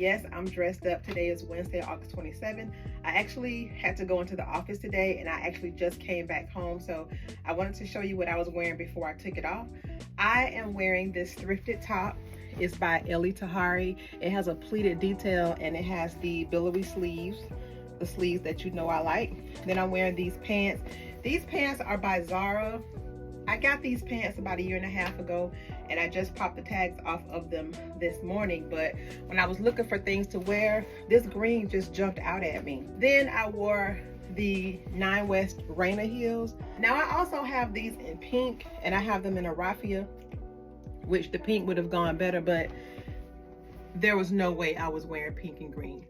Yes, I'm dressed up. Today is Wednesday, August 27th. I actually had to go into the office today and I actually just came back home. So I wanted to show you what I was wearing before I took it off. I am wearing this thrifted top. It's by Ellie Tahari. It has a pleated detail and it has the billowy sleeves, the sleeves that you know I like. Then I'm wearing these pants. These pants are by Zara. I got these pants about 1.5 years ago and I just popped the tags off of them this morning, but when I was looking for things to wear, this green just jumped out at me. Then I wore the 9 West Raina heels. Now I also have these in pink and I have them in a raffia, which the pink would have gone better, but there was no way I was wearing pink and green.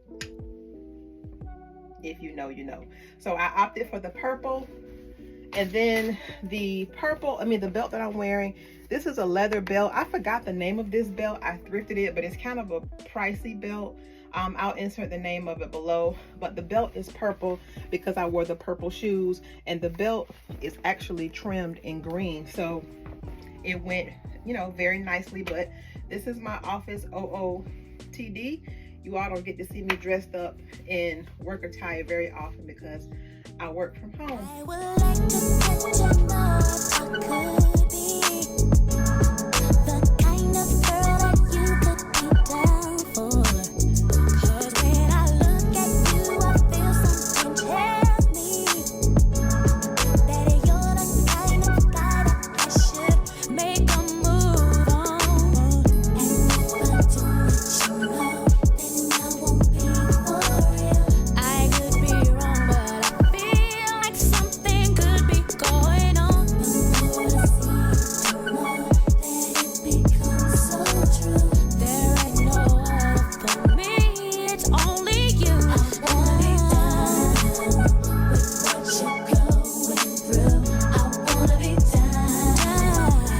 If you know, you know. So I opted for the purple. And then the belt that I'm wearing, this is a leather belt. I forgot the name of this belt. I thrifted it, but it's kind of a pricey belt. I'll insert the name of it below, but the belt is purple because I wore the purple shoes, and the belt is actually trimmed in green. So it went, you know, very nicely. But this is my office OOTD. You all don't get to see me dressed up in work attire very often because I work from home. I would like to let you know if I could be the kind of girl that you could be down for. 'Cause when I look at you, I feel something tell me that you're the kind of guy that I should make a move on. And if I don't let you know, then I won't be for real. I could be wrong, but I feel like something could be going on. The more I see, the more that it becomes so true. There ain't no other for me, it's only you. I wanna be down with what you're going through. I wanna be down.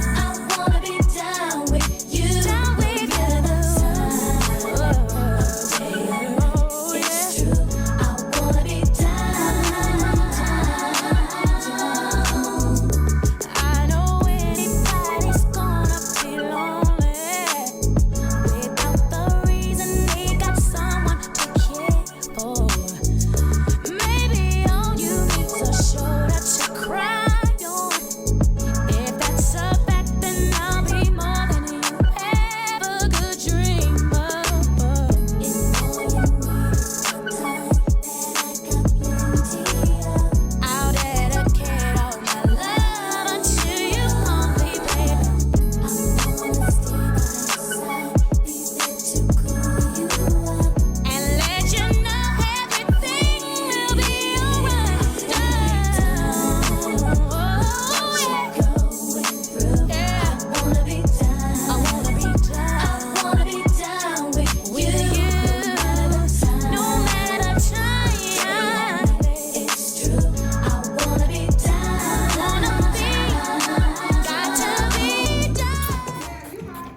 I wanna be down with you. Down with you. It's true. I wanna be down. I know anybody's gonna be lonely without the reason they got someone to care for. Maybe all you need's a shoulder to cry on. If that's a fact, then I'll be more than you ever could dream of. If all you need is some time, then I got plenty of. I'll dedicate all my love unto you only, baby. I wanna stay by your side, be there to cool you up, and let you know everything will be alright. Oh, yeah. Going through. Yeah. I wanna be down. I wanna be down. I wanna be down with you. No matter the time. It's true. I wanna be down. Got to be down.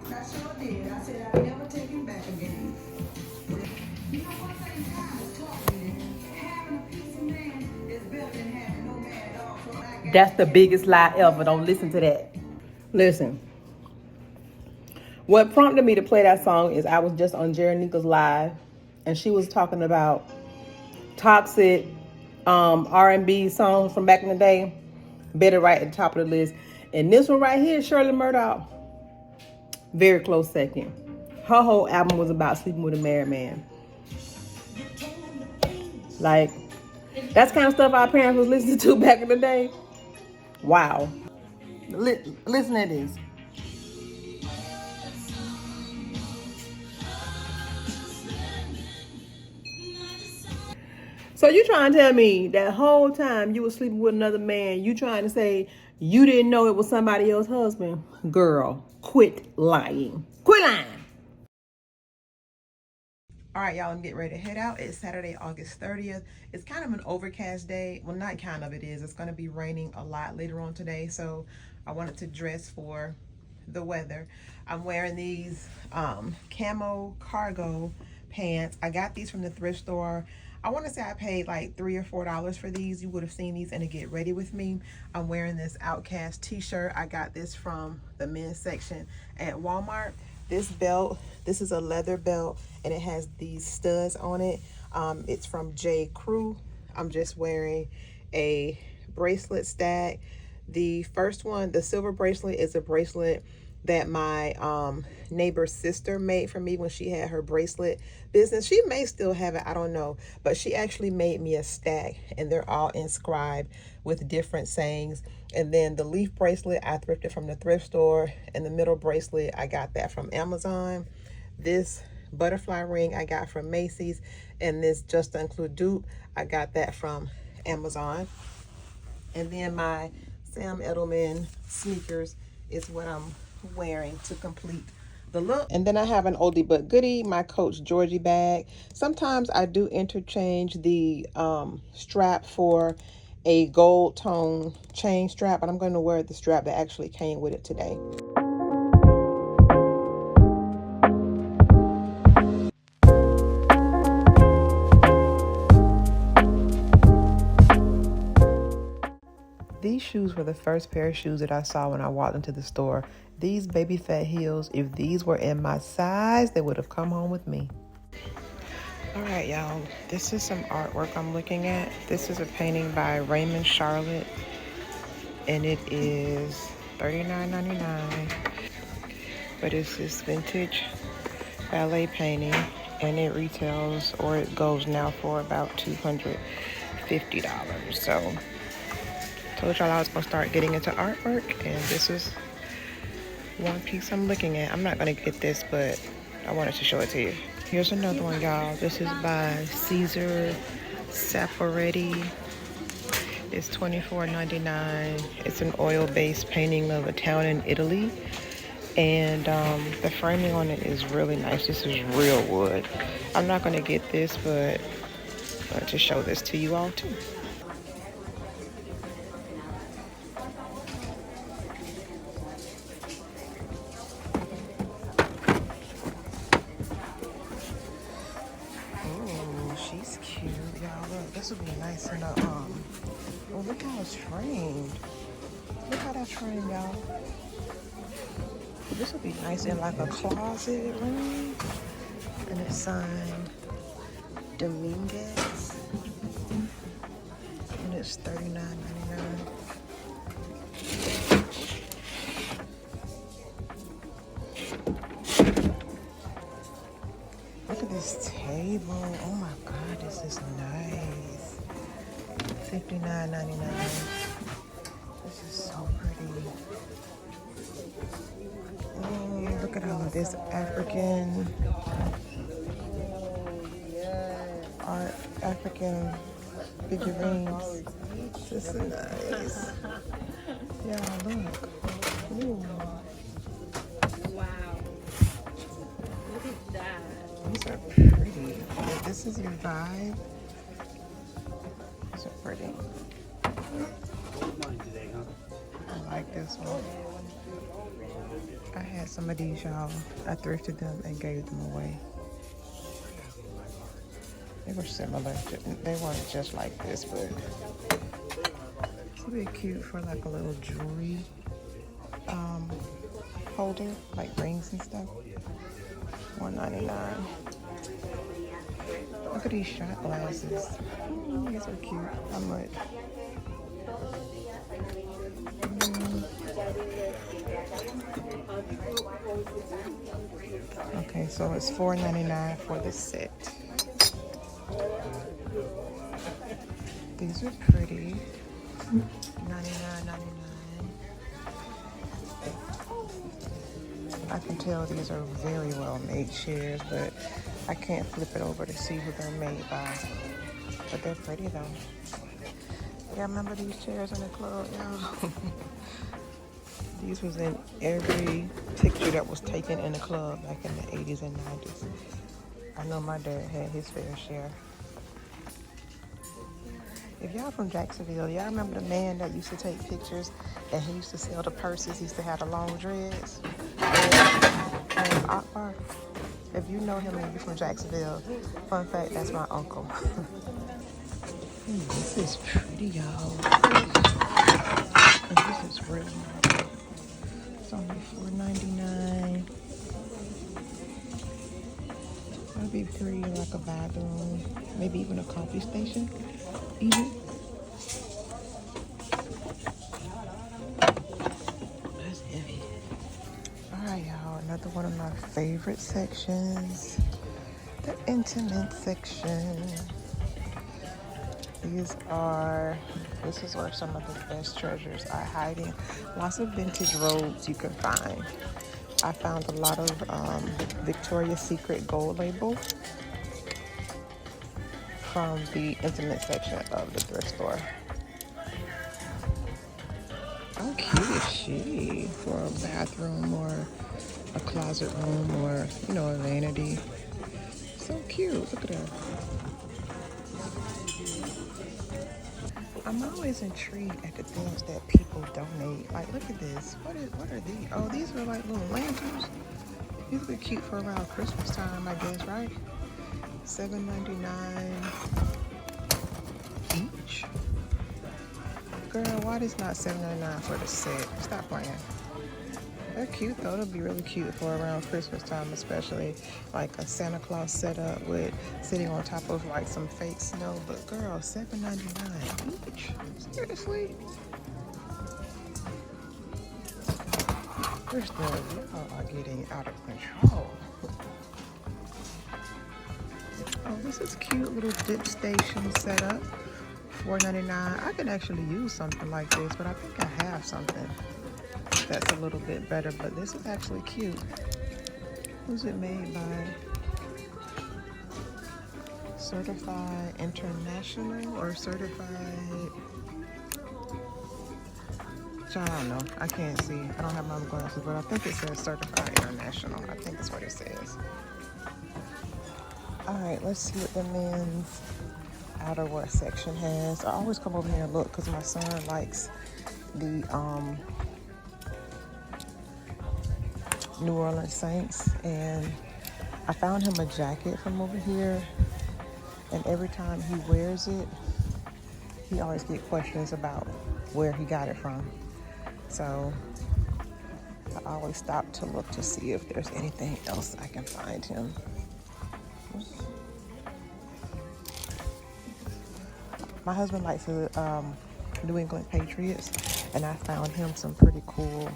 I sure did. I said I'd never take him back again. You know one thing God has taught me, having a piece of man is better than having no man at all. So I got That's the biggest lie ever. Don't listen to that. Listen. What prompted me to play that song is I was just on Jerry live and she was talking about toxic R&B songs from back in the day. Better right at the top of the list. And this one right here, Shirley Murdoch, very close second. Her whole album was about sleeping with a married man. Like, that's kind of stuff our parents was listening to back in the day. Wow. Listen to this. So you trying to tell me that whole time you were sleeping with another man, you trying to say you didn't know it was somebody else's husband? Girl, quit lying. Quit lying. All right, y'all, I'm getting ready to head out. It's Saturday, August 30th. It's kind of an overcast day. Well, not kind of, it is. It's going to be raining a lot later on today, so I wanted to dress for the weather. I'm wearing these camo cargo pants. I got these from the thrift store. I want to say I paid like $3 or $4 for these. You would have seen these in a Get Ready With Me. I'm wearing this Outcast t-shirt. I got this from the men's section at Walmart. This belt, this is a leather belt, and it has these studs on it. It's from J. Crew. I'm just wearing a bracelet stack. The first one, the silver bracelet, is a bracelet that my neighbor's sister made for me when she had her bracelet business. She may still have it, I don't know, but she actually made me a stack, and they're all inscribed with different sayings. And then the leaf bracelet I thrifted from the thrift store, and the middle bracelet I got that from Amazon. This butterfly ring I got from Macy's, and this Just to Include dupe I got that from Amazon. And then my Sam Edelman sneakers is what I'm wearing to complete the look. And then I have an oldie but goodie, my Coach Georgie bag. Sometimes I do interchange the strap for a gold tone chain strap, but I'm going to wear the strap that actually came with it today. These shoes were the first pair of shoes that I saw when I walked into the store. These baby fat heels, if these were in my size, they would have come home with me. All right, y'all, this is some artwork I'm looking at. This is a painting by Raymond Charlotte, and it is $39.99. But it's this vintage ballet painting, and it retails, or it goes now for about $250. So told y'all I was gonna start getting into artwork, and this is one piece I'm looking at. I'm not gonna get this, but I wanted to show it to you. Here's another one, y'all. This is by Caesar Saporetti. It's $24.99. It's an oil-based painting of a town in Italy, and the framing on it is really nice. This is real wood. I'm not gonna get this, but I wanted to show this to you all too. She's cute, y'all. Look, this would be nice in a oh, look how it's framed. Look how that's framed, y'all. This would be nice in like a closet room. And it's signed Dominguez. And it's $39.99. Look at this table. Oh my God, this is nice. $59.99. This is so pretty. Oh, look at all of this African art, African figurines. This is nice. Yeah, look. Ooh. Wow. Look at that. These are pretty. If this is your vibe, these are pretty. I like this one. I had some of these, y'all. I thrifted them and gave them away. They were similar. They weren't just like this, but it's a bit cute for like a little jewelry holder, like rings and stuff. $1.99. Look at these shot glasses. Ooh, these are cute. How much? Okay, so it's $4.99 for the set. These are pretty. $99.99. I can tell these are very well made chairs, but I can't flip it over to see who they're made by. But they're pretty though. Yeah, remember these chairs in the club, y'all? These was in every picture that was taken in the club back in the 80s and 90s. I know my dad had his fair share. If y'all from Jacksonville, y'all remember the man that used to take pictures and he used to sell the purses? He used to have the long dreads. Akbar. If you know him and you're from Jacksonville, fun fact, that's my uncle. This is pretty, y'all. And this is real. It's only $4.99. be pretty in like a bathroom, maybe even a coffee station, even. That's heavy. All right, y'all, another one of my favorite sections, the intimate section. This is where some of the best treasures are hiding. Lots of vintage robes you can find. I found a lot of Victoria's Secret gold label from the intimate section of the thrift store. How cute is she for a bathroom or a closet room or, you know, a vanity? So cute. Look at her. I'm always intrigued at the things that people donate. Like, look at this. What are these? Oh, these are like little lanterns. These would be cute for around Christmas time, I guess, right? $7.99 each. Girl, why is not $7.99 for the set? Stop playing. They're cute though. It'll be really cute for around Christmas time, especially like a Santa Claus setup with sitting on top of like some fake snow. But girl, $7.99 each? Seriously? Y'all are getting out of control. Oh, this is cute little dip station setup. $4.99. I could actually use something like this, but I think I have something that's a little bit better. But this is actually cute. Who's it made by? Certified International or Certified? I don't know. I can't see. I don't have my glasses, but I think it says Certified International. I think that's what it says. All right, let's see what the men's outerwear section has. I always come over here and look because my son likes the New Orleans Saints, and I found him a jacket from over here, and every time he wears it, he always gets questions about where he got it from. So I always stop to look to see if there's anything else I can find him. My husband likes the New England Patriots, and I found him some pretty cool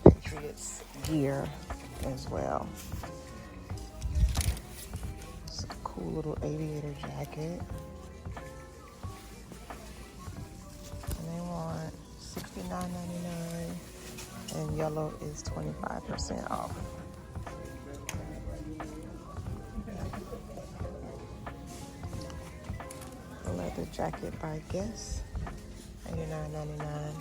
Patriots gear as well. It's a cool little aviator jacket. And they want $69.99, and yellow is 25% off. Leather jacket by Guess, $89.99.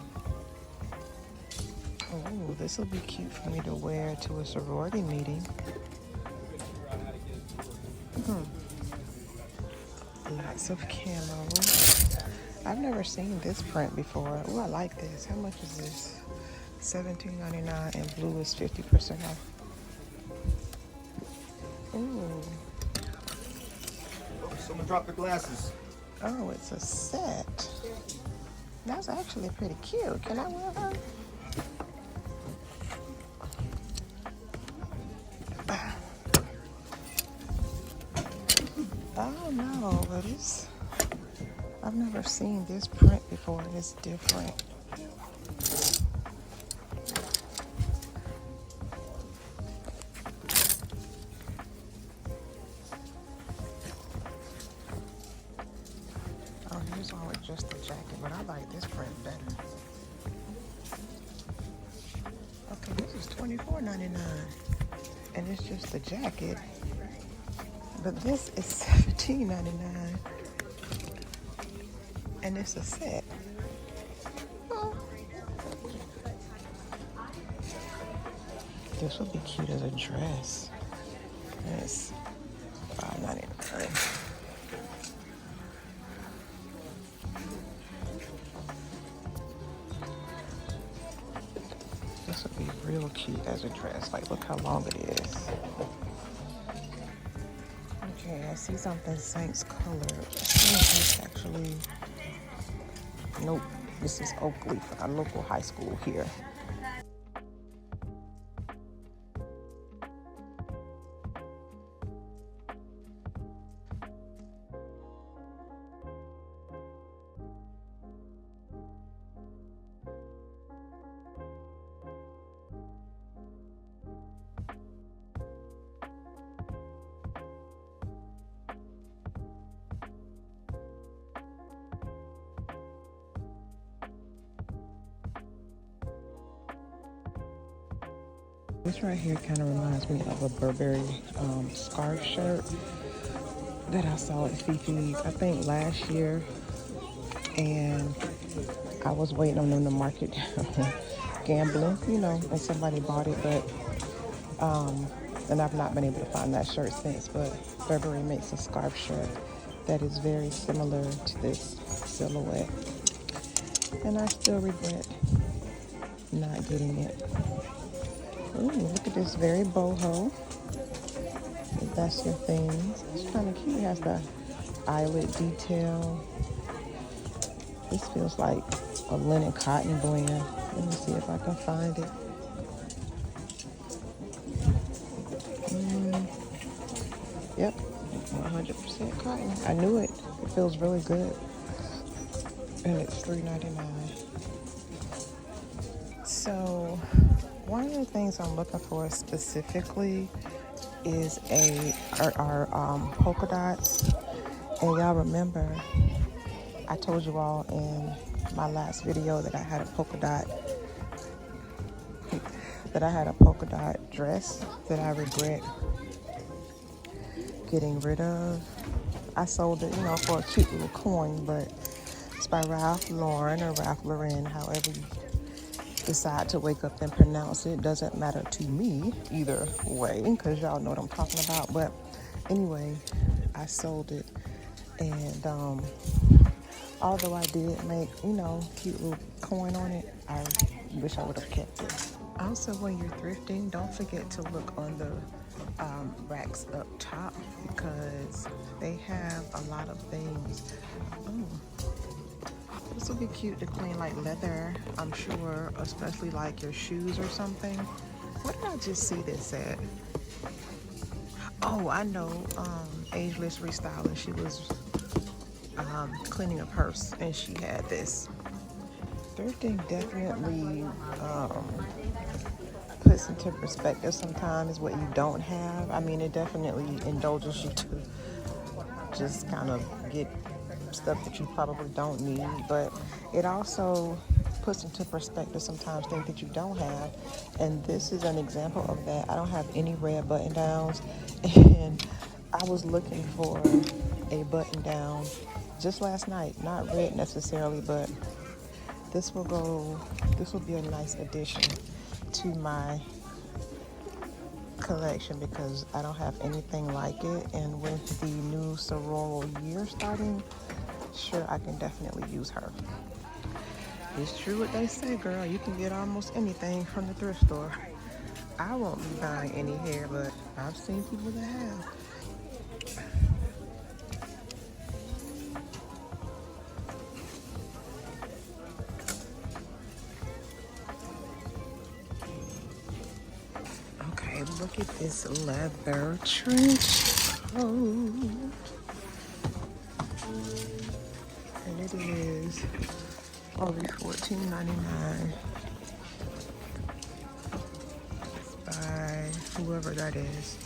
Oh, this will be cute for me to wear to a sorority meeting. Lots of camo. I've never seen this print before. Oh, I like this. How much is this? $17.99, and blue is 50% off. Ooh. Someone dropped their glasses. Oh, it's a set. That's actually pretty cute. Can I wear her? Oh no, but I've never seen this print before. It's different. Oh, here's one with just the jacket, but I like this print better. Okay, this is $24.99, and it's just the jacket. But this is $17.99, and it's a set. Oh. This would be cute as a dress. And it's $5.99. This would be real cute as a dress. Like, look how long it is. Okay, I see something Saints colored. This actually, nope, this is Oakley, our local high school here. This right here kind of reminds me of a Burberry scarf shirt that I saw at Fifi's, I think last year, and I was waiting on them to market gambling, you know, and somebody bought it, but and I've not been able to find that shirt since. But Burberry makes a scarf shirt that is very similar to this silhouette, and I still regret not getting it. Ooh, look at this, very boho. If that's your thing. It's kind of cute. It has the eyelet detail. This feels like a linen cotton blend. Let me see if I can find it. Yep, 100% cotton. I knew it. It feels really good. And it's $3.99. So, one of the things I'm looking for specifically is our polka dots. And y'all remember, I told you all in my last video that I had a polka dot dress that I regret getting rid of. I sold it, you know, for a cute little coin, but it's by Ralph Lauren or Ralph Lauren, however you decide to wake up and pronounce it. Doesn't matter to me either way, because y'all know what I'm talking about. But anyway, I sold it, and although I did make, you know, cute little coin on it, I wish I would have kept it. Also, when you're thrifting, don't forget to look on the racks up top, because they have a lot of things. Oh, this will be cute to clean, like leather, I'm sure, especially like your shoes or something. What did I just see this at? Oh, I know, Ageless Restyling. She was cleaning a purse and she had this. Thrifting definitely puts into perspective sometimes what you don't have. I mean, it definitely indulges you to just kind of get stuff that you probably don't need, but it also puts into perspective sometimes things that you don't have, and this is an example of that. I don't have any red button downs, and I was looking for a button down just last night, not red necessarily, but this will be a nice addition to my collection because I don't have anything like it, and with the new sorority year starting, sure, I can definitely use her. It's true what they say, girl, you can get almost anything from the thrift store. I won't be buying any hair, but I've seen people that have. Okay, look at this leather trench coat. And it is only $14.99. It's by whoever that is.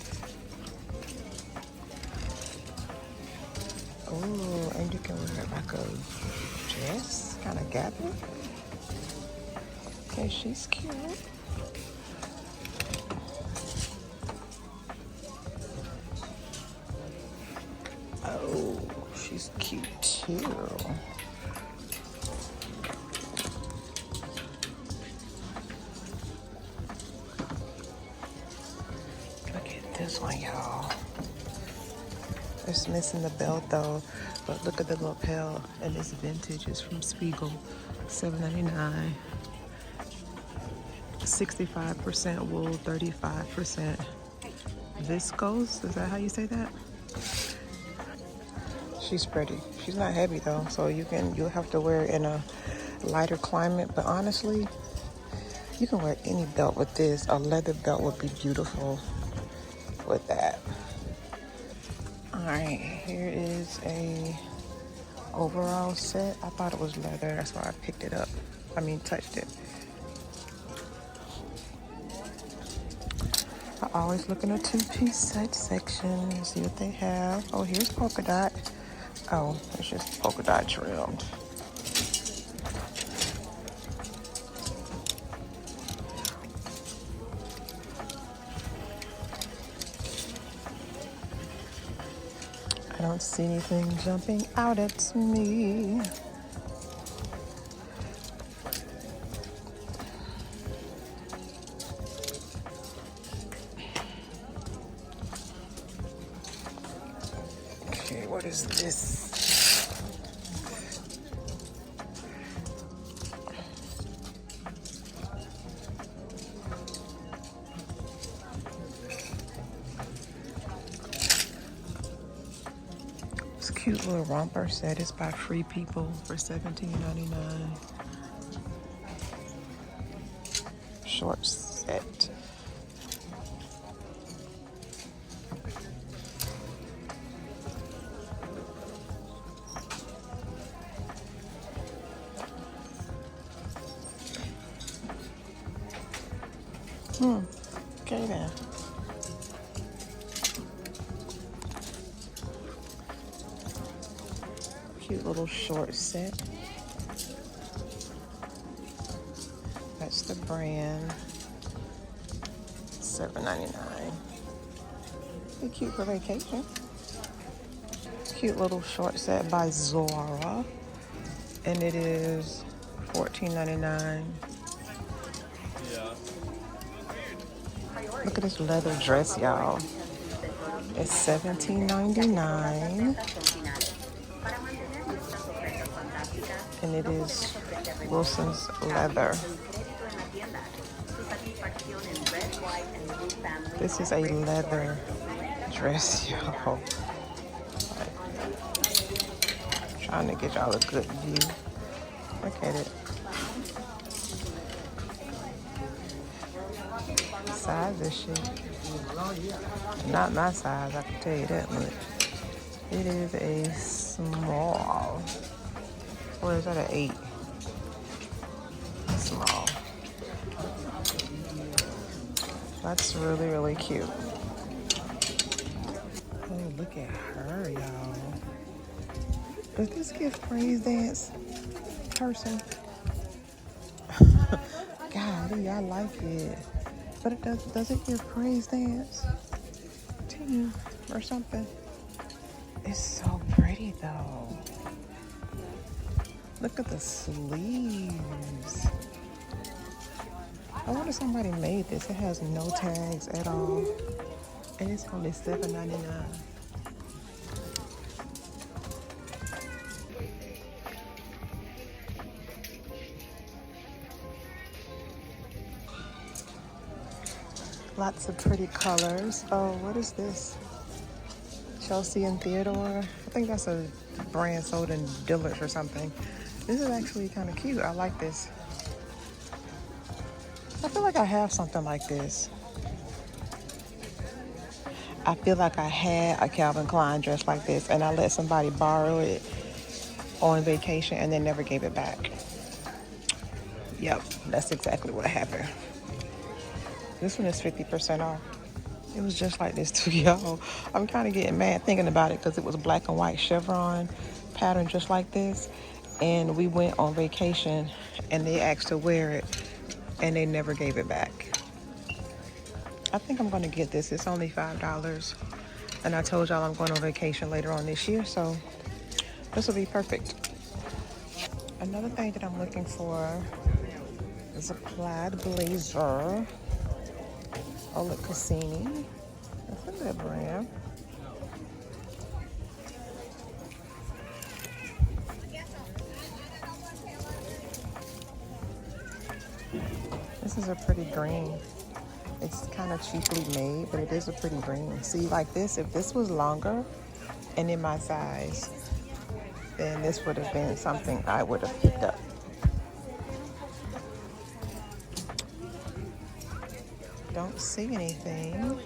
Oh, and you can wear it like a dress, kind of gathered. Okay, she's cute. Oh, she's cute too. Look at this one, y'all. It's missing the belt though, but look at the lapel, and it's vintage. It's from Spiegel, $7.99. 65% wool, 35% viscose. Is that how you say that? She's pretty. She's not heavy though, so you'll have to wear it in a lighter climate. But honestly, you can wear any belt with this. A leather belt would be beautiful with that. All right, here is a overall set. I thought it was leather, that's why I picked it up. I mean, touched it. I always look in a two-piece set section and see what they have. Oh, here's polka dot. Oh, it's just polka dot trimmed. don't see anything jumping out at me. Okay, what is this? This cute little romper set is by Free People for $17.99. Short set. Okay then. Cute little short set. That's the brand. $7.99. Be cute for vacation. Cute little short set by Zora. And it is $14.99. Look at this leather dress, y'all. It's $17.99. And it is Wilson's leather. This is a leather dress, y'all. Trying to get y'all a good view. Look at it. Size this shit. Not my size, I can tell you that much. It is a small. Or is that an 8? Small. That's really, really cute. Oh, look at her, y'all. Does this give praise dance person? Golly, I like it. But it does it give praise dance team or something? It's so pretty though. Look at the sleeves. I wonder if somebody made this. It has no tags at all. And it's only $7.99. Lots of pretty colors. Oh, what is this? Chelsea and Theodore. I think that's a brand sold in Dillard's or something. This is actually kind of cute. I like this. I feel like I have something like this. I feel like I had a Calvin Klein dress like this and I let somebody borrow it on vacation and they never gave it back. Yep, that's exactly what happened. This one is 50% off. It was just like this too, y'all. I'm kind of getting mad thinking about it because it was black and white chevron pattern just like this. And we went on vacation and they asked to wear it and they never gave it back. I think I'm going to get this. It's only $5. And I told y'all I'm going on vacation later on this year, so this will be perfect. Another thing that I'm looking for is a plaid blazer. Oleg Cassini. That's a good brand. This is a pretty green. It's kind of cheaply made, but it is a pretty green. See, like this, if this was longer and in my size, then this would have been something I would have picked up. Don't see anything.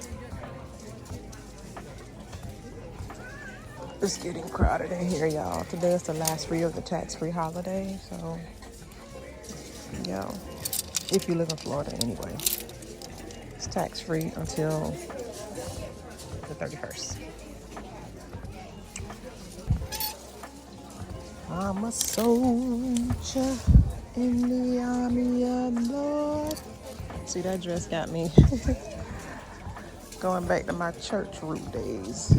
It's getting crowded in here, y'all. Today is the last free of the tax-free holiday, so yeah. If you live in Florida anyway. It's tax-free until the 31st. I'm a soldier in the army of the Lord. See, that dress got me going back to my church root days.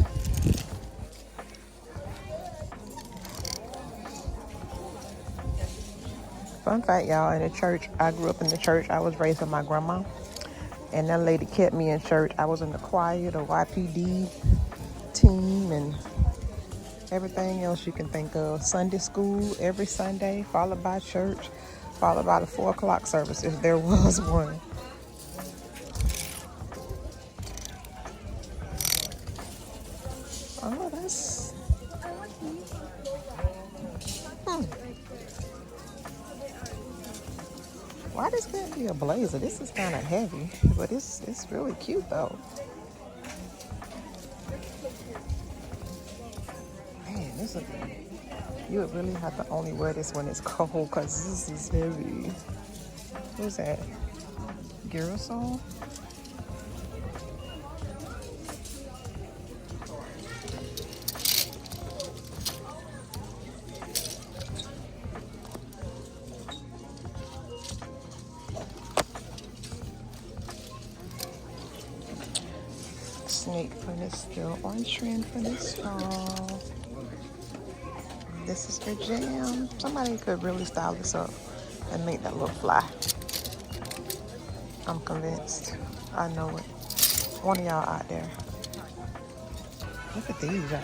Fun fact, y'all, in the church, I grew up in the church. I was raised by my grandma, and that lady kept me in church. I was in the choir, the YPD team, and everything else you can think of. Sunday school every Sunday, followed by church, followed by the 4 o'clock service if there was one. Oh, that's... Why this can't be a blazer? This is kind of heavy, but it's really cute though. Man, this would be... You would really have to only wear this when it's cold because this is heavy. Who's that? Girasol? Snake print is still on trend for this fall. This is for jam. Somebody could really style this up and make that look fly. I'm convinced. I know it. One of y'all out there. Look at these, y'all.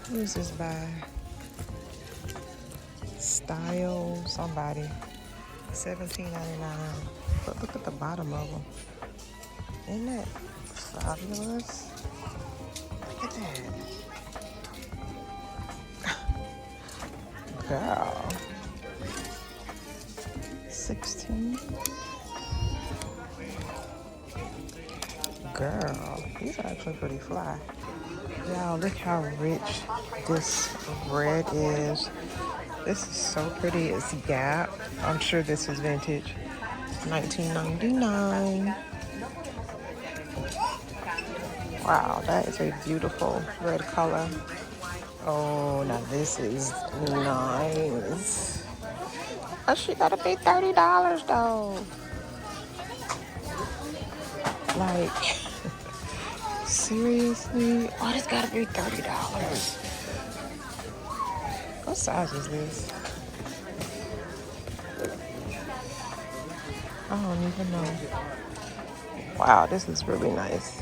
Who is this by? Style somebody. $17.99. But look at the bottom of them. Isn't that fabulous? Look at that. Girl. 16. Girl, these are actually pretty fly. Y'all, look how rich this red is. This is so pretty. It's Gap. I'm sure this is vintage. $19.99. Wow, that is a beautiful red color. Oh, now this is nice. Oh, she gotta pay $30 though. Like, seriously? Oh, this gotta be $30. What size is this? I don't even know. Wow, this is really nice.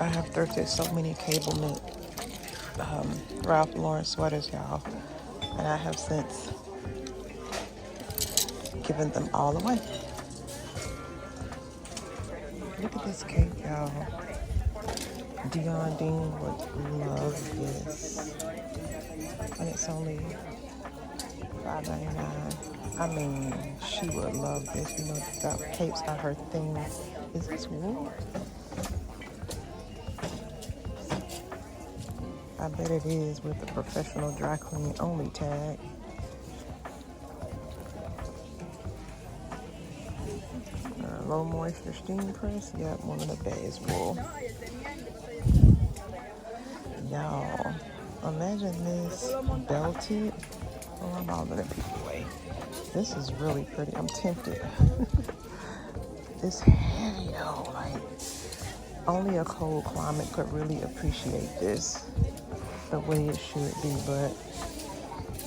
I have thrifted so many cable knit Ralph Lauren sweaters, y'all, and I have since given them all away. Look at this cape, y'all. Dion Dean would love this, and it's only $5.99. I mean, she would love this. You know, the capes are her thing. Is this wool? I bet it is with the professional dry clean only tag. Low moisture steam press. Yep, one of the days wool. Y'all, imagine this belted. Oh, I'm all gonna peek away. This is really pretty. I'm tempted. It's heavy though. Like, only a cold climate could really appreciate this the way it should be, but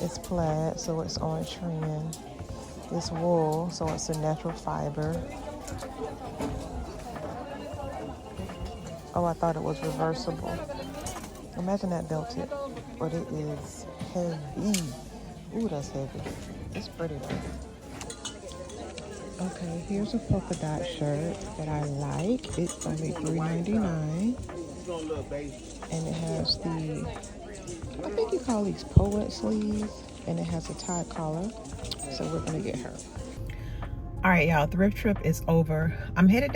it's plaid, so it's on trend. It's wool, so it's a natural fiber. Oh, I thought it was reversible. Imagine that belted, but it is heavy. Ooh, that's heavy. It's pretty though. Okay, here's a polka dot shirt that I like. It's only $3.99. And it has the, I think you call these poet sleeves, and it has a tie collar. So we're gonna get her. All right, y'all, thrift trip is over. I'm headed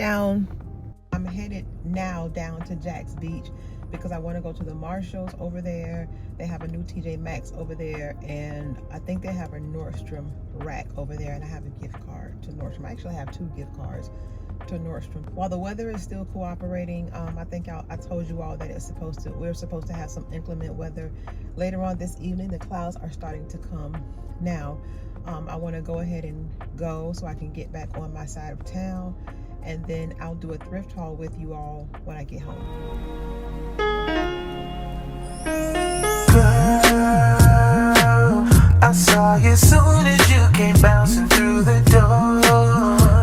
now down to Jack's Beach because I want to go to the Marshalls over there. They have a new TJ Maxx over there, and I think they have a Nordstrom rack over there, and I have a gift card to Nordstrom. I actually have 2 gift cards to Nordstrom. While the weather is still cooperating, I think I told you all that we're supposed to have some inclement weather later on this evening. The clouds are starting to come now. I want to go ahead and go so I can get back on my side of town, and then I'll do a thrift haul with you all when I get home. Girl, I saw you soon as you came bouncing through the door.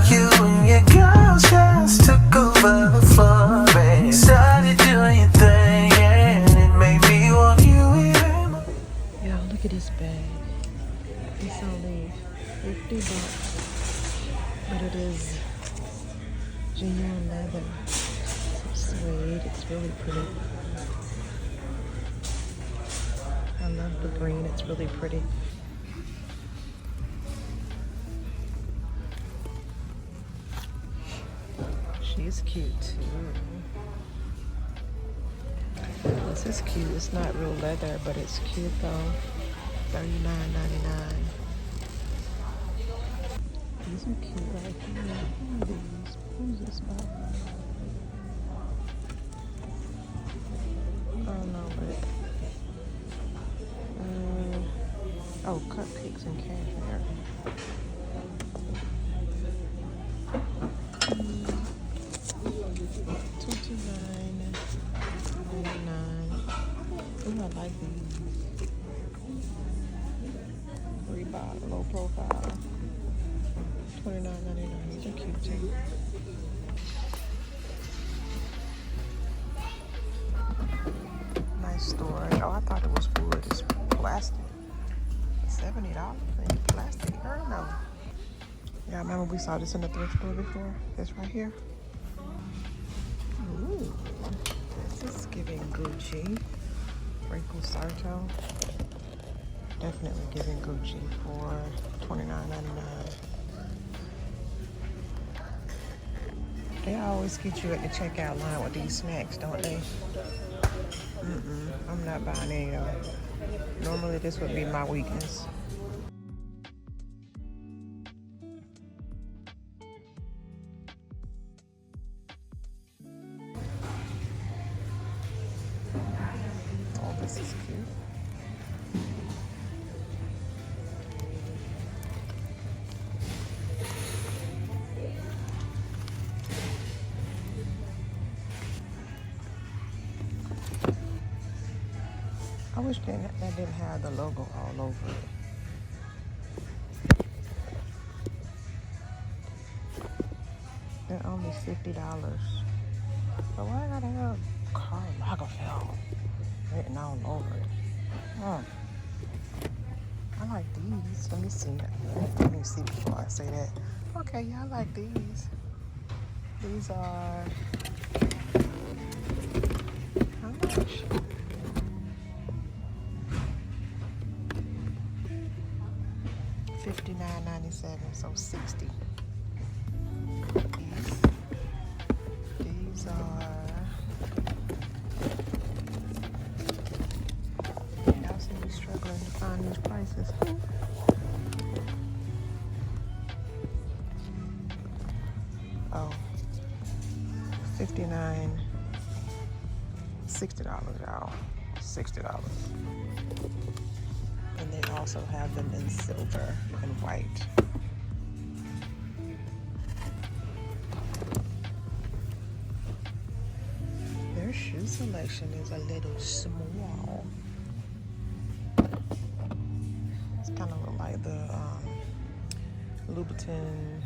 You and your girls just took over the floor, babe. Started doing your thing, and it made me want you even more. Yeah, look at this bag. It's only $50, but it is genuine leather. Some suede. It's really pretty. I love the green. It's really pretty. She's cute too. This is cute. It's not real leather, but it's cute though. $39.99. These are cute right here. Who's this about? I don't know, but oh, cupcakes and cashmere. $29.99. Ooh, I like these. Reebok, low profile. $29.99. These are cute too. Nice storage. Oh, I thought it was wood. It's plastic. $70 in plastic. I don't know. Yeah, I remember we saw this in the thrift store before. This right here. Ooh, this is giving Gucci. Wrinkle Sarto. Definitely giving Gucci for $29.99. They always get you at the checkout line with these snacks, don't they? I'm not buying any of them. Normally this would be my weakness. Oh, this is cute. I wish that didn't have the logo all over it. They're only $50. But why I gotta have Karl Lagerfeld written all over it? I like these. Let me see. Let me see before I say that. Okay, yeah, I like these. These are how much? $59.97, so $60. These are. Y'all see me struggling to find these prices. Oh, $59, $60, y'all. $60. And they also have them in silver and white. Their shoe selection is a little small. It's kind of look like the Louboutin.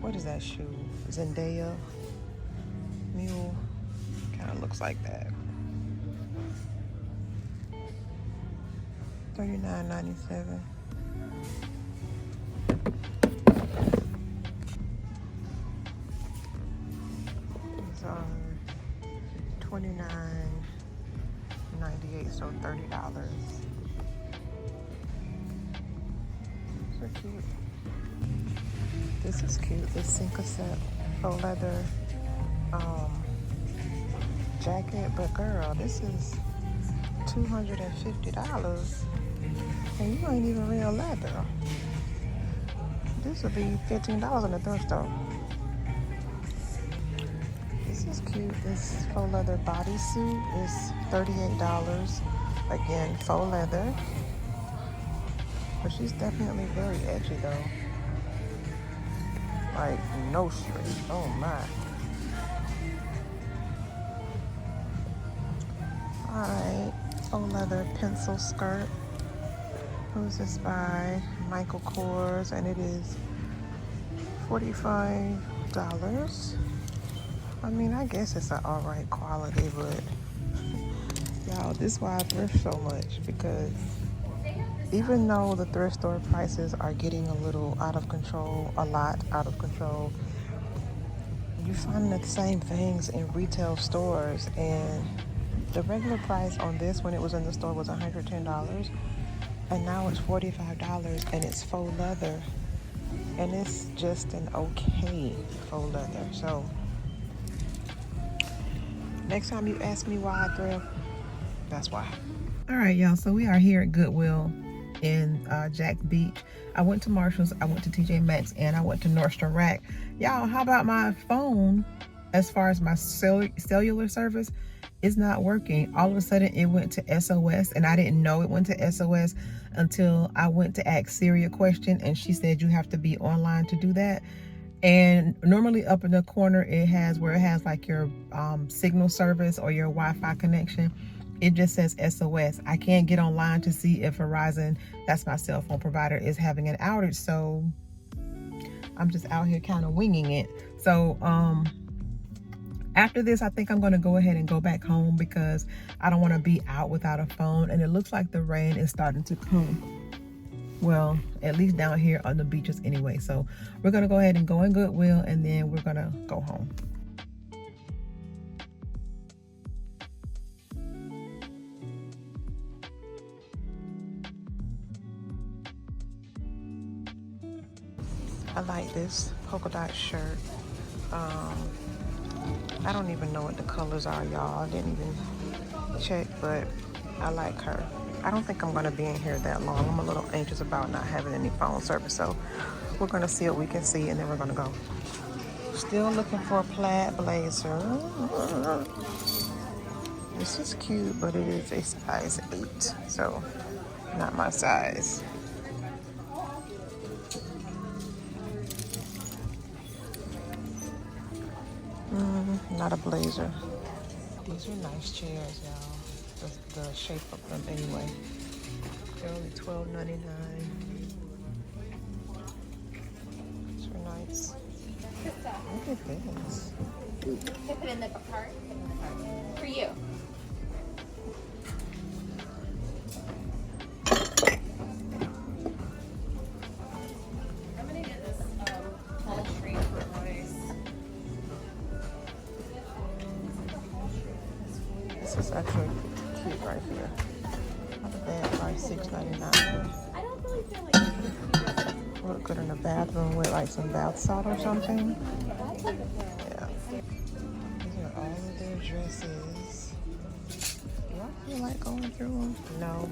What is that shoe? Zendaya mule. Kind of looks like that. $39.97. These are $29.98, so $30. So cute. This is cute. This Cinca set faux leather jacket, but girl, this is $250, and you ain't even real leather. This would be $15 in the thrift store. This is cute. This faux leather bodysuit is $38. Again, faux leather. But she's definitely very edgy though. Like no straight. Oh my. Alright. Faux leather pencil skirt. Who's this by? Michael Kors, and it is $45. I mean, I guess it's an alright quality, but y'all, this is why I thrift so much, because even though the thrift store prices are getting a little out of control, a lot out of control, you find the same things in retail stores, and the regular price on this when it was in the store was $110, and now it's $45, and it's faux leather, and it's just an okay faux leather. So next time you ask me why I thrift, that's why. All right, y'all, so we are here at Goodwill in Jack Beach. I went to Marshall's, I went to TJ Maxx, and I went to Nordstrom Rack. Y'all, how about my phone, as far as my cellular service, is not working. All of a sudden it went to SOS, and I didn't know it went to SOS until I went to ask Siri a question, and she said you have to be online to do that. And normally up in the corner it has where it has like your signal service or your Wi-Fi connection. It just says SOS. I can't get online to see if Verizon, that's my cell phone provider, is having an outage. So I'm just out here kind of winging it. So after this, I think I'm going to go ahead and go back home because I don't want to be out without a phone. And it looks like the rain is starting to come. Well, at least down here on the beaches anyway. So we're going to go ahead and go in Goodwill, and then we're going to go home. I like this polka dot shirt. I don't even know what the colors are, y'all. I didn't even check, but I like her. I don't think I'm gonna be in here that long. I'm a little anxious about not having any phone service, so we're gonna see what we can see, and then we're gonna go. Still looking for a plaid blazer. This is cute, but it is a size 8, so not my size. Not a blazer. These are nice chairs, y'all. The shape of them anyway. They're only $12.99. These are nice. Look at this. Put it in the cart. For you. I'm gonna get this upholstery for Royce. This is actually cute right here. Not a bad price, $6.99. I don't really feel like Look good in the bathroom with like some bath salt or something. that's like Yeah. These are all of their dresses. Do I feel like going through them? No.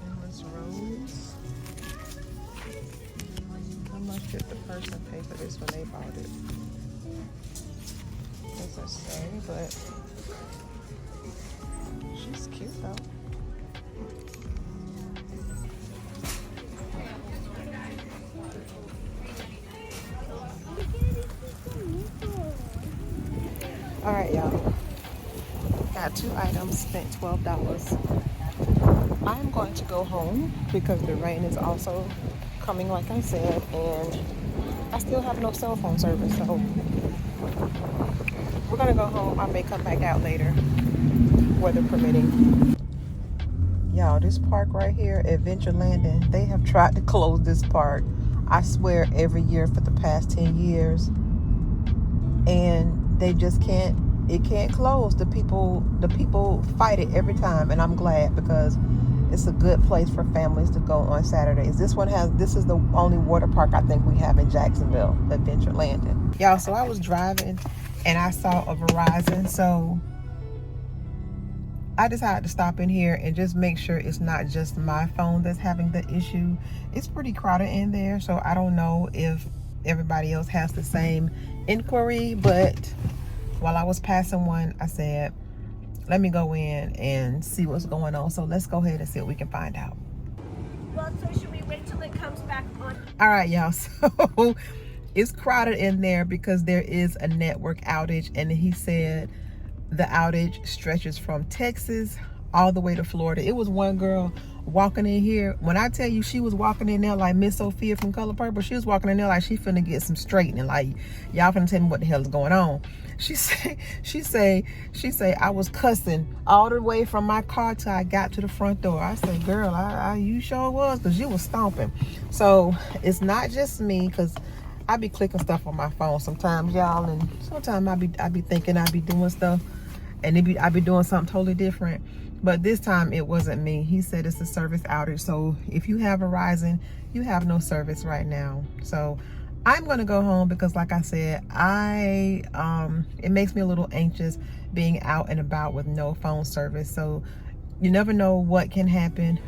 Endless Rose. How much did the person pay for this when they bought it? Doesn't say, but she's cute though. All right, y'all. Got 2 items, spent $12. I'm going to go home because the rain is also coming, like I said, and I still have no cell phone service, so we're gonna go home. I may come back out later, weather permitting. Y'all, this park right here, Adventure Landing, they have tried to close this park, I swear, every year for the past 10 years. And they just can't, it can't close. The people fight it every time, and I'm glad, because it's a good place for families to go on Saturdays. This is the only water park I think we have in Jacksonville, Adventure Landing. Y'all, so I was driving and I saw a Verizon, so I decided to stop in here and just make sure it's not just my phone that's having the issue. It's pretty crowded in there, so I don't know if everybody else has the same inquiry, but while I was passing one, I said, let me go in and see what's going on. So let's go ahead and see what we can find out. Well, so should we wait till it comes back on? All right, y'all, so it's crowded in there because there is a network outage, and he said the outage stretches from Texas all the way to Florida. It was one girl walking in here. When I tell you she was walking in there like Miss Sophia from Color Purple, she was walking in there like she finna get some straightening. Like, y'all finna tell me what the hell is going on. She say I was cussing all the way from my car till I got to the front door. I said, girl, you sure was, because you was stomping. So it's not just me, because I be clicking stuff on my phone sometimes, y'all, and sometimes I be thinking I be doing stuff, and I be doing something totally different. But this time it wasn't me. He said it's a service outage. So if you have Verizon, you have no service right now. So I'm gonna go home because, like I said, it makes me a little anxious being out and about with no phone service. So you never know what can happen.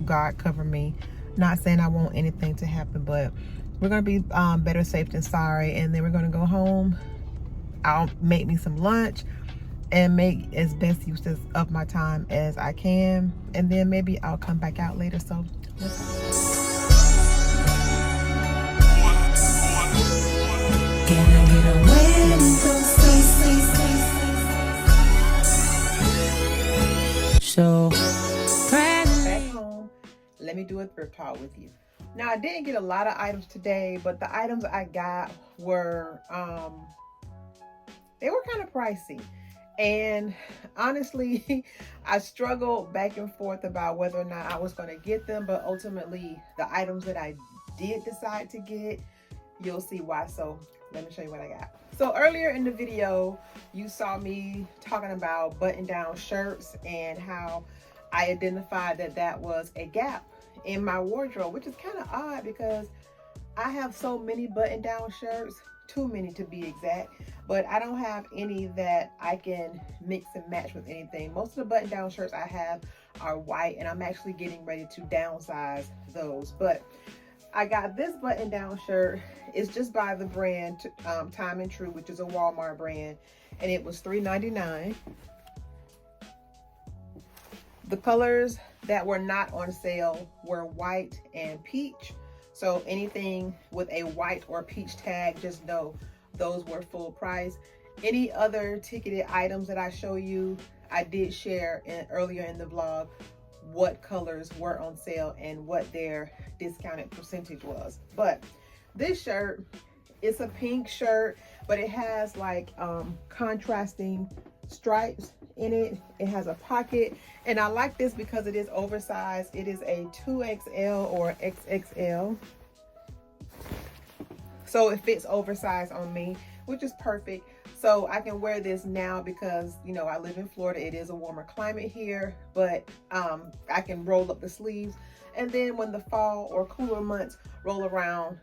God cover me. Not saying I want anything to happen, but we're gonna be better safe than sorry. And then we're gonna go home. I'll make me some lunch and make as best use of my time as I can, and then maybe I'll come back out later. So Can I get a window so back home, let me do a thrift haul with you. Now, I didn't get a lot of items today, but the items I got were they were kind of pricey. And honestly, I struggled back and forth about whether or not I was going to get them, but ultimately the items that I did decide to get, you'll see why. So let me show you what I got. So earlier in the video, you saw me talking about button-down shirts and how I identified that was a gap in my wardrobe, which is kind of odd because I have so many button-down shirts, too many to be exact, but I don't have any that I can mix and match with anything. Most of the button-down shirts I have are white, and I'm actually getting ready to downsize those. But I got this button-down shirt. It's just by the brand Time and True, which is a Walmart brand, and it was $3.99. The colors that were not on sale were white and peach. So anything with a white or peach tag, just know those were full price. Any other ticketed items that I show you, I did share earlier in the vlog what colors were on sale and what their discounted percentage was. But this shirt, it's a pink shirt, but it has like contrasting stripes in it. It has a pocket, and I like this because it is oversized. It is a 2XL or XXL, so it fits oversized on me, which is perfect. So I can wear this now because, you know, I live in Florida. It is a warmer climate here, but I can roll up the sleeves, and then when the fall or cooler months roll around,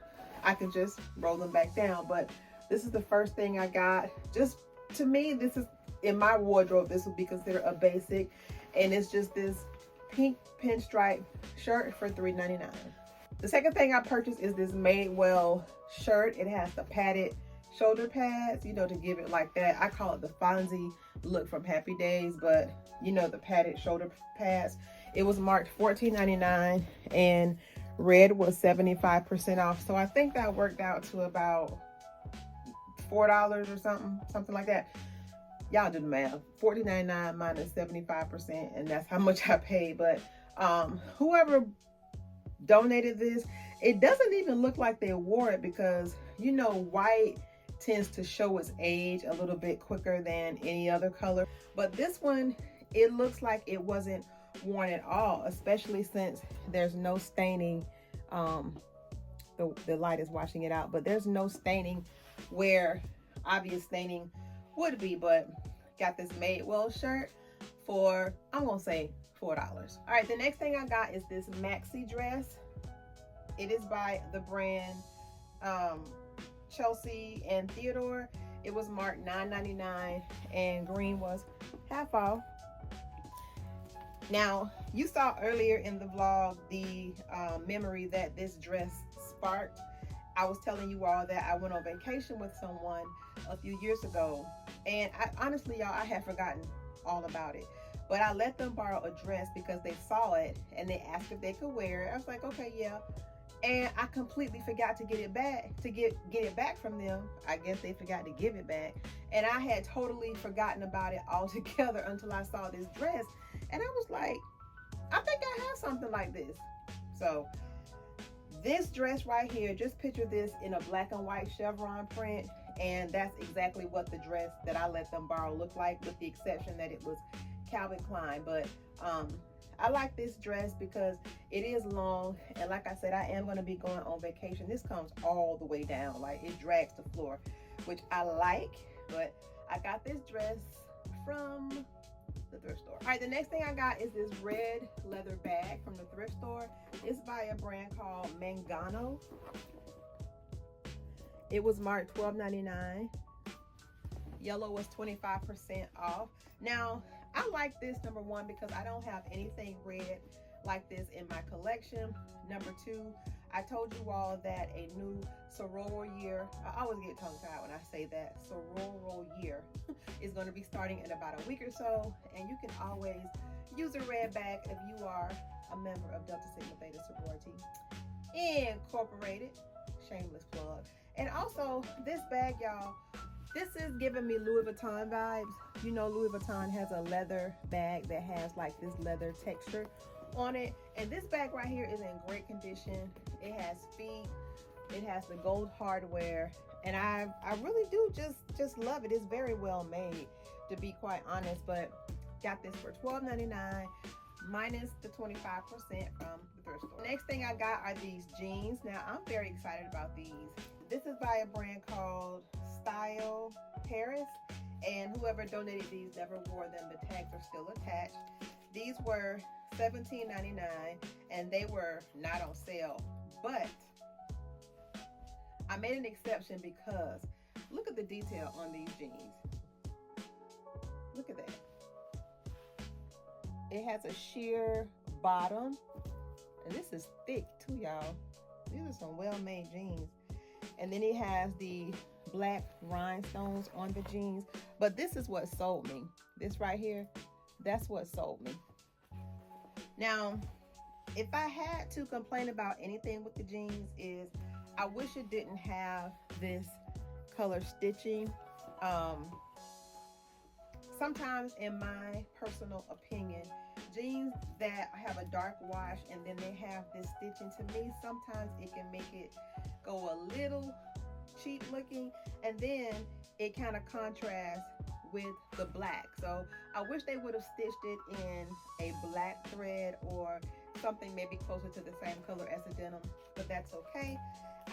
I can just roll them back down. But this is the first thing I got. Just to me, this is in my wardrobe, this would be considered a basic, and it's just this pink pinstripe shirt for $3.99. The second thing I purchased is this Madewell shirt. It has the padded shoulder pads, you know, to give it like that. I call it the Fonzie look from Happy Days, but you know, the padded shoulder pads. It was marked $14.99, and red was 75% off. So I think that worked out to about $4 or something like that. Y'all do the math. $14.99 minus 75%, and that's how much I paid. But whoever donated this, it doesn't even look like they wore it, because you know, white tends to show its age a little bit quicker than any other color. But this one, it looks like it wasn't worn at all, especially since there's no staining. The light is washing it out, but there's no staining where obvious staining would be. But got this Madewell shirt for, I'm gonna say $4. All right, the next thing I got is this maxi dress. It is by the brand Chelsea and Theodore. It was marked $9.99 and green was half off. Now, you saw earlier in the vlog the memory that this dress sparked. I was telling you all that I went on vacation with someone a few years ago, and honestly, y'all, I had forgotten all about it. But I let them borrow a dress because they saw it and they asked if they could wear it. I was like, okay, yeah. And I completely forgot to get it back, to get it back from them. I guess they forgot to give it back. And I had totally forgotten about it altogether until I saw this dress. And I was like, I think I have something like this. So this dress right here, just picture this in a black and white chevron print. And that's exactly what the dress that I let them borrow looked like, with the exception that it was Calvin Klein. But I like this dress because it is long, and like I said, I am going to be going on vacation. This comes all the way down, like it drags the floor, which I like. But I got this dress from the thrift store. All right, the next thing I got is this red leather bag from the thrift store. It's by a brand called Mangano. It was marked $12.99. Yellow was 25% off. Now, I like this, number one, because I don't have anything red like this in my collection. Number two, I told you all that a new sorority year, I always get tongue-tied when I say that, sorority year is going to be starting in about a week or so, and you can always use a red bag if you are a member of Delta Sigma Theta Sorority Incorporated. Shameless plug. And also, this bag, y'all, this is giving me Louis Vuitton vibes. You know, Louis Vuitton has a leather bag that has like this leather texture on it. And this bag right here is in great condition. It has feet. It has the gold hardware. And I really do just love it. It's very well made, to be quite honest. But got this for $12.99 minus the 25% from the thrift store. Next thing I got are these jeans. Now, I'm very excited about these. This is by a brand called Style Paris, and whoever donated these never wore them. The tags are still attached. These were $17.99 and they were not on sale, but I made an exception because look at the detail on these jeans. Look at that. It has a sheer bottom, and this is thick too, y'all. These are some well-made jeans. And then it has the black rhinestones on the jeans. But this is what sold me. This right here, that's what sold me. Now, if I had to complain about anything with the jeans, is I wish it didn't have this color stitching. Sometimes, in my personal opinion, jeans that have a dark wash and then they have this stitching, to me, sometimes it can make it go a little cheap looking, and then it kind of contrasts with the black. So I wish they would have stitched it in a black thread or something maybe closer to the same color as the denim, but that's okay.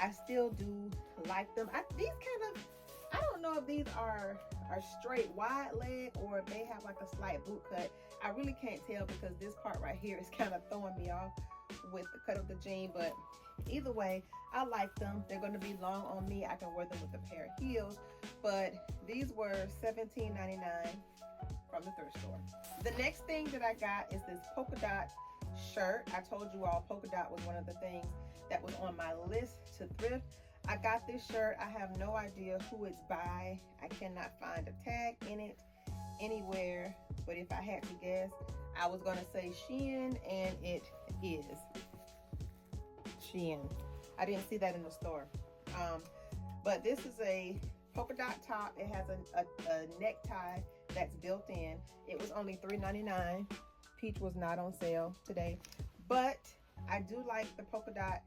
I still do like them. These kind of, I don't know if these are straight wide leg or if they have like a slight boot cut. I really can't tell because this part right here is kind of throwing me off with the cut of the jean, but either way, I like them. They're going to be long on me. I can wear them with a pair of heels, but these were $17.99 from the thrift store. The next thing that I got is this polka dot shirt. I told you all polka dot was one of the things that was on my list to thrift. I got this shirt. I have no idea who it's by. I cannot find a tag in it anywhere, but if I had to guess, I was going to say Shein, and it is Shein. I didn't see that in the store. But this is a polka dot top. It has a necktie that's built in. It was only $3.99. Peach was not on sale today, but I do like the polka dot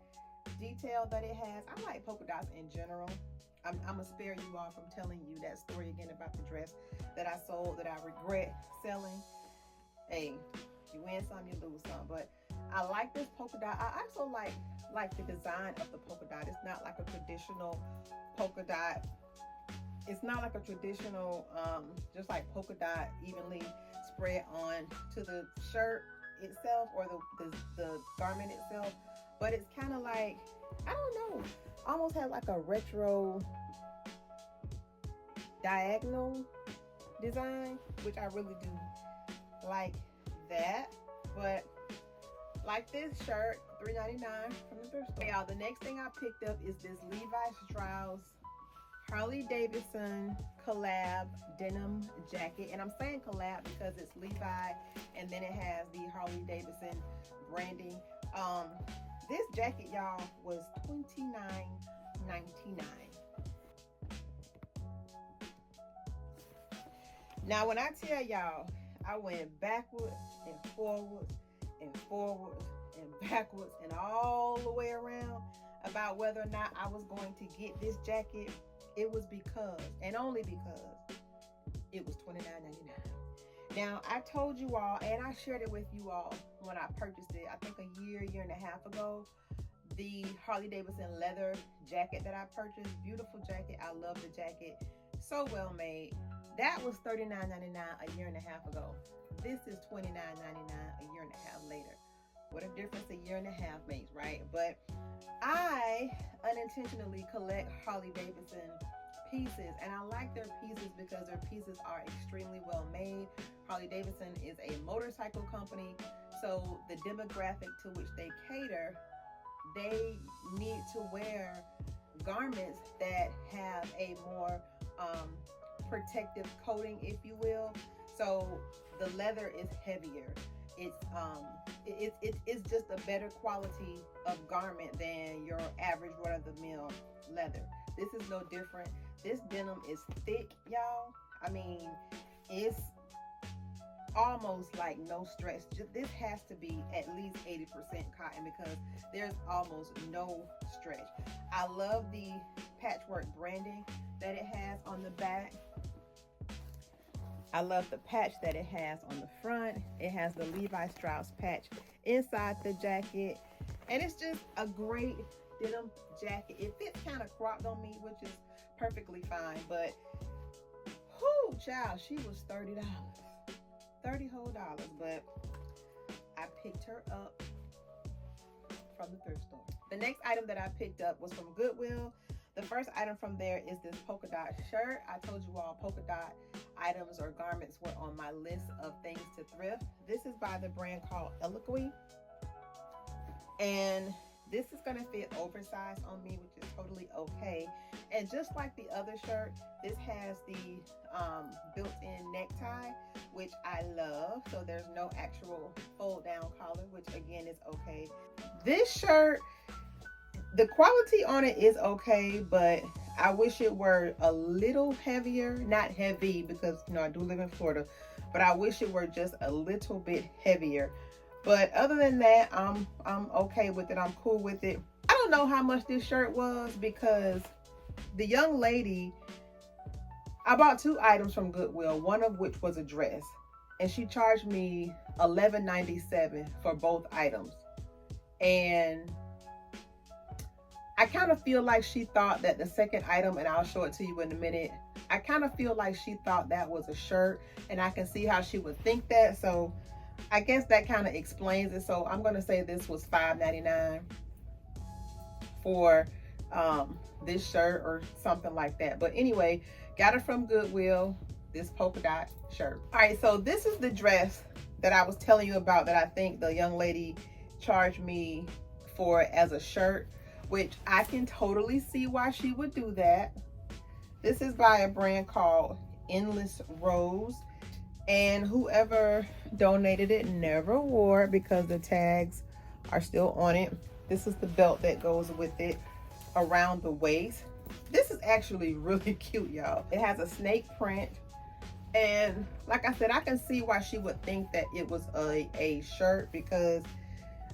detail that it has. I like polka dots in general. I'm gonna spare you all from telling you that story again about the dress that I sold that I regret selling. Hey, you win some, you lose some, but I like this polka dot. I also like the design of the polka dot. It's not like a traditional polka dot. It's not like a traditional just like polka dot evenly spread on to the shirt. itself or the garment itself, but it's kind of like, I don't know, almost had like a retro diagonal design, which I really do like that. But like this shirt, $3.99 from the thrift store. Y'all, the next thing I picked up is this Levi Strauss Harley Davidson collab denim jacket, and I'm saying collab because it's Levi and then it has the Harley Davidson branding. This jacket, y'all, was $29.99. Now when I tell y'all, I went backwards and forwards and forwards and backwards and all the way around about whether or not I was going to get this jacket, it was because, and only because, it was $29.99. Now, I told you all, and I shared it with you all when I purchased it, I think a year and a half ago, the Harley Davidson leather jacket that I purchased. Beautiful jacket. I love the jacket. So well made. That was $39.99 a year and a half ago. This is $29.99 a year and a half later. What a difference a year and a half makes, right? But I unintentionally collect Harley Davidson pieces, and I like their pieces because their pieces are extremely well made. Harley Davidson is a motorcycle company, so the demographic to which they cater, they need to wear garments that have a more protective coating, if you will. So the leather is heavier. It's just a better quality of garment than your average run-of-the-mill leather. This is no different. This denim is thick, y'all. I mean, it's almost like no stretch. This has to be at least 80% cotton because there's almost no stretch. I love the patchwork branding that it has on the back. I love the patch that it has on the front. It has the Levi Strauss patch inside the jacket. And it's just a great denim jacket. It fits kind of cropped on me, which is perfectly fine. But, whoo, child, she was $30. $30 whole dollars. But I picked her up from the thrift store. The next item that I picked up was from Goodwill. The first item from there is this polka dot shirt. I told you all polka dot items or garments were on my list of things to thrift. This is by the brand called Eloquy. And this is going to fit oversized on me, which is totally okay. And just like the other shirt, this has the built-in necktie, which I love. So there's no actual fold-down collar, which again is okay. This shirt, the quality on it is okay, but I wish it were a little heavier. Not heavy because, you know, I do live in Florida, but I wish it were just a little bit heavier. But other than that, I'm okay with it. I'm cool with it. I don't know how much this shirt was because the young lady, I bought 2 items from Goodwill, one of which was a dress, and she charged me $11.97 for both items. And I kind of feel like she thought that the second item, and I'll show it to you in a minute, I kind of feel like she thought that was a shirt, and I can see how she would think that. So I guess that kind of explains it. So I'm going to say this was $5.99 for this shirt or something like that. But anyway, got it from Goodwill, this polka dot shirt. All right, so this is the dress that I was telling you about that I think the young lady charged me for as a shirt, which I can totally see why she would do that. This is by a brand called Endless Rose, and whoever donated it never wore it because the tags are still on it. This is the belt that goes with it around the waist. This is actually really cute, y'all. It has a snake print, and like I said, I can see why she would think that it was a shirt because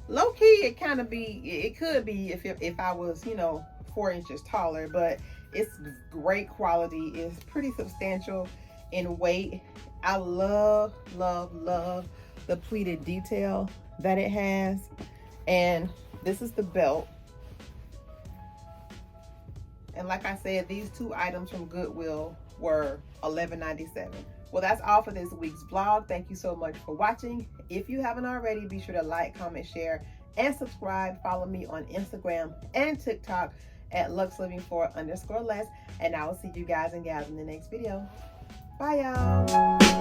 low-key it could be if I was, you know, 4 inches taller, but it's great quality. It's pretty substantial in weight. I love the pleated detail that it has. And this is the belt. And like I said, these 2 items from Goodwill were $11.97. Well, that's all for this week's vlog. Thank you so much for watching. If you haven't already, be sure to like, comment, share, and subscribe. Follow me on Instagram and TikTok at Luxlivingfor_less. And I will see you guys and gals in the next video. Bye, y'all.